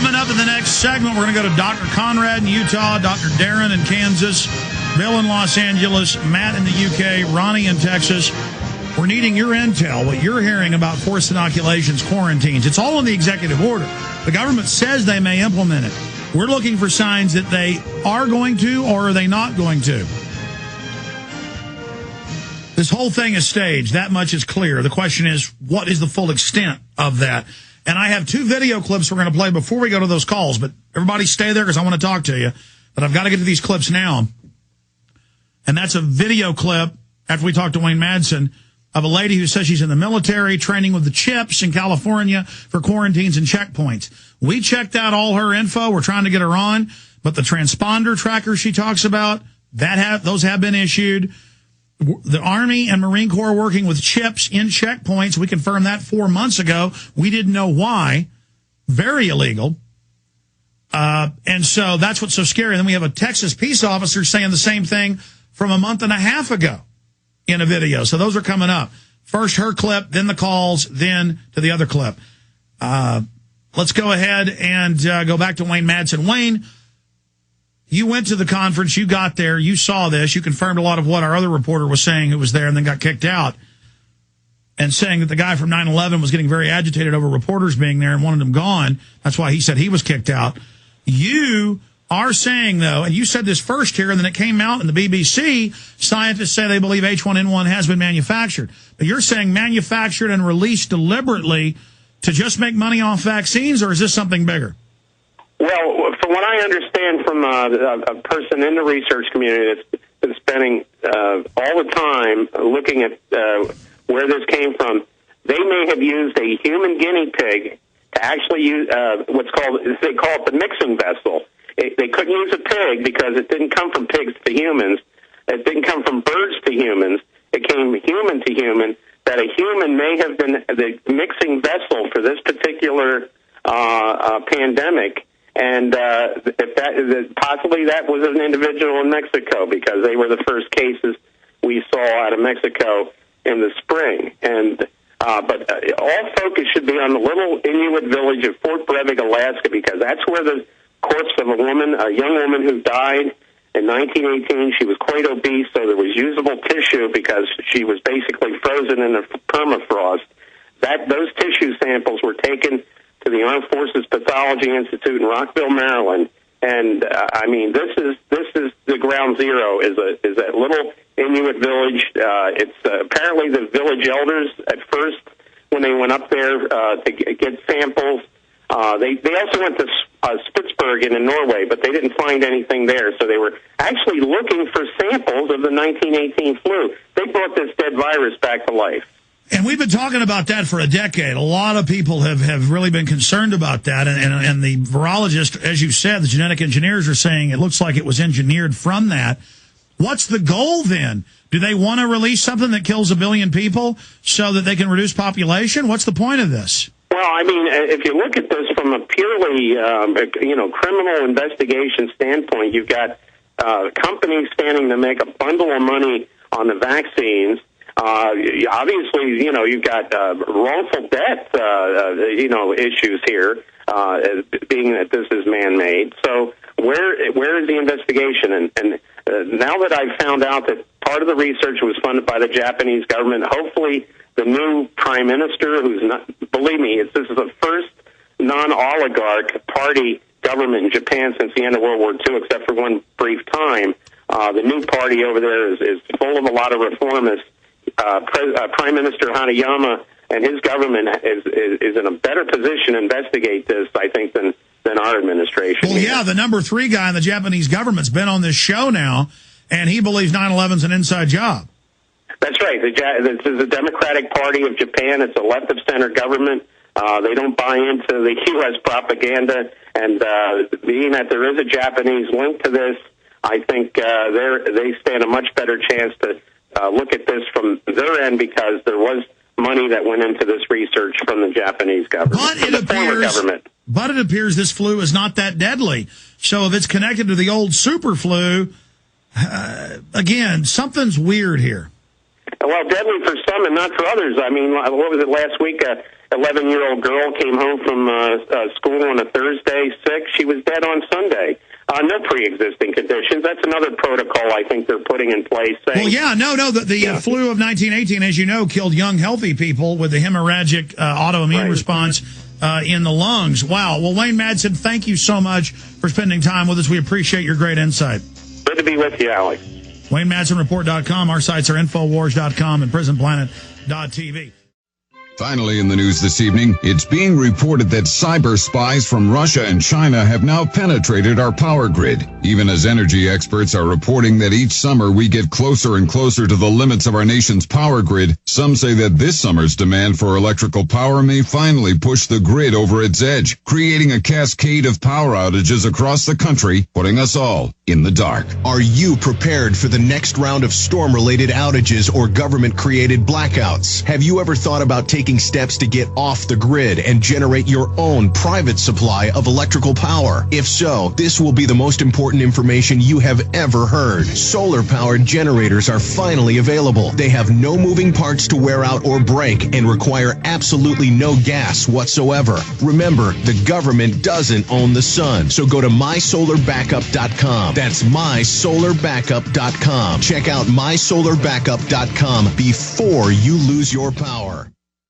Coming up in the next segment, we're going to go to Dr. Conrad in Utah, Dr. Darren in Kansas, Bill in Los Angeles, Matt in the UK, Ronnie in Texas. We're needing your intel, what you're hearing about forced inoculations, quarantines. It's all in the executive order. The government says they may implement it. We're looking for signs that they are going to, or are they not going to. This whole thing is staged. That much is clear. The question is, what is the full extent of that? And I have 2 video clips we're going to play before we go to those calls, but everybody stay there because I want to talk to you. But I've got to get to these clips now. And that's a video clip, after we talk to Wayne Madsen, of a lady who says she's in the military training with the CHIPs in California for quarantines and checkpoints. We checked out all her info. We're trying to get her on. But the transponder trackers she talks about, those have been issued. The Army and Marine Corps working with chips in checkpoints. We confirmed that 4 months ago. We didn't know why. Very illegal. And so that's what's so scary. And then we have a Texas peace officer saying the same thing from a month and a half ago in a video. So those are coming up. First her clip, then the calls, then to the other clip. Let's go ahead and go back to Wayne Madsen. Wayne, you went to the conference, you got there, you saw this, you confirmed a lot of what our other reporter was saying who was there and then got kicked out, and saying that the guy from 9/11 was getting very agitated over reporters being there and wanted them gone. That's why he said he was kicked out. You are saying, though, and you said this first here, and then it came out in the BBC, scientists say they believe H1N1 has been manufactured. But you're saying manufactured and released deliberately to just make money off vaccines, or is this something bigger? Well, from what I understand from a person in the research community that's been spending all the time looking at where this came from, they may have used a human guinea pig to actually use they call it the mixing vessel. They couldn't use a pig because it didn't come from pigs to humans. It didn't come from birds to humans. It came human to human, that a human may have been the mixing vessel for this particular pandemic. And possibly that was an individual in Mexico, because they were the first cases we saw out of Mexico in the spring. And but all focus should be on the little Inuit village of Fort Brevig, Alaska, because that's where the corpse of a young woman who died in 1918. She was quite obese, so there was usable tissue because she was basically frozen in the permafrost. Those tissue samples were taken to the Armed Forces Pathology Institute in Rockville, Maryland, and I mean, this is the ground zero. Is that little Inuit village? It's apparently the village elders at first, when they went up there to get samples. They also went to Spitsbergen in Norway, but they didn't find anything there. So they were actually looking for samples of the 1918 flu. They brought this dead virus back to life. And we've been talking about that for a decade. A lot of people have really been concerned about that. And the virologist, as you said, the genetic engineers are saying it looks like it was engineered from that. What's the goal then? Do they want to release something that kills 1 billion people so that they can reduce population? What's the point of this? Well, I mean, if you look at this from a purely, criminal investigation standpoint, you've got companies standing to make a bundle of money on the vaccines. Obviously, you've got wrongful death, issues here, being that this is man-made. So where is the investigation? And now that I've found out that part of the research was funded by the Japanese government, hopefully the new prime minister, who's not, believe me, this is the first non-oligarch party government in Japan since the end of World War II, except for one brief time. The new party over there is full of a lot of reformists. Prime Minister Hanayama and his government is in a better position to investigate this, I think, than our administration. Well, yeah, the number 3 guy in the Japanese government's been on this show now, and he believes 9/11's an inside job. That's right. This is the Democratic Party of Japan. It's a left-of-center government. They don't buy into the U.S. propaganda, and being that there is a Japanese link to this, I think they stand a much better chance to look at this from their end, because there was money that went into this research from the Japanese government. But it appears this flu is not that deadly. So if it's connected to the old super flu, again, something's weird here. Well, deadly for some and not for others. I mean, what was it last week? 11-year-old girl came home from school on a Thursday sick. She was dead on Sunday. No pre-existing conditions. That's another protocol I think they're putting in place. Saying, well, yeah, the flu of 1918, as you know, killed young, healthy people with the hemorrhagic autoimmune response in the lungs. Wow. Well, Wayne Madsen, thank you so much for spending time with us. We appreciate your great insight. Good to be with you, Alex. WayneMadsenReport.com. Our sites are Infowars.com and PrisonPlanet.tv. Finally in the news this evening, it's being reported that cyber spies from Russia and China have now penetrated our power grid. Even as energy experts are reporting that each summer we get closer and closer to the limits of our nation's power grid, some say that this summer's demand for electrical power may finally push the grid over its edge, creating a cascade of power outages across the country, putting us all in the dark. Are you prepared for the next round of storm-related outages or government-created blackouts? Have you ever thought about taking steps to get off the grid and generate your own private supply of electrical power? If so, this will be the most important information you have ever heard. Solar-powered generators are finally available. They have no moving parts to wear out or break and require absolutely no gas whatsoever. Remember, the government doesn't own the sun, so go to mysolarbackup.com. That's mysolarbackup.com. Check out mysolarbackup.com before you lose your power.